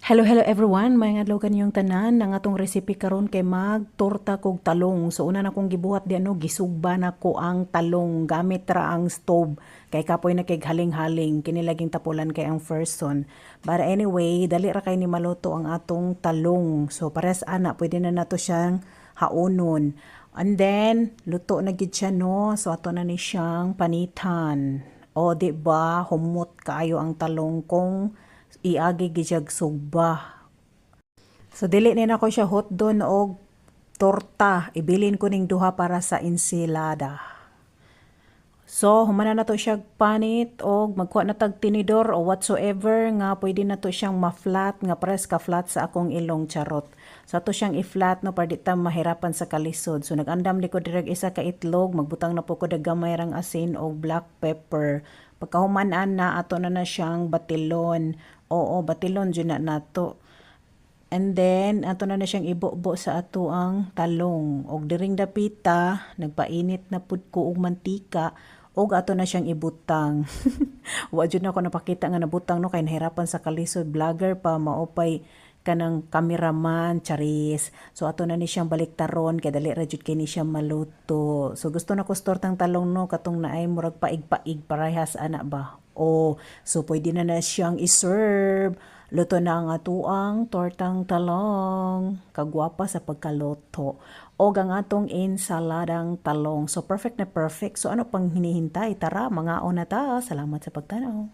Hello, hello everyone. May adlaw kanyong tanan ng atong recipe karon kay magtorta kog talong. So una na kong gibuhat di ano, gisugba na ko ang talong gamit ra ang stove. Kay kapoy na kay haling-haling kini laging tapulan kay ang first son. But anyway, dali ra kay ni maluto ang atong talong. So pares ana pwede na nato siyang haunon. And then luto na gid siya no. So ato na ni siyang panitan. O di ba humot kaayo ang talong kung iagi gijag sugba. So dili ni nako siya hotdon og torta. Ibilin ko ning duha para sa ensilada. So, humana na to siya panit o magkuha na tag tinidor o whatsoever nga pwede na to siyang ma-flat nga pares ka flat sa akong ilong charot. So, ato siyang i-flat no para di ta mahirapan sa kalisod. So, nag-andam di ko direk isa ka itlog, magbutang na po ko dagamay rang asin o black pepper. Pagkahumanan na ato na siyang batilon. Oo, batilon dyan na nato. And then, ato na siyang ibo-bo sa ato ang talong. Og diring dapita, nagpainit na pud ko og mantika, og ato na siyang ibutang. Wa jud na ako napakita nga nabutang no kay nahirapan sa kalisod vlogger pa maopay kanang cameraman charis. So ato na ni siyang baliktaron kay dali ra jud kay ni siya maluto. So gusto na ko tortang talong no katong naay murag paig-paig parehas ana ba. Oh, so pwede na siyang i-serve. Luto na ang atuang tortang talong. Kagwapa sa pagkaluto. O ang atong ensaladang talong. So perfect na perfect. So ano pang hinihintay? Tara, mga ona ta. Salamat sa pagtanaw.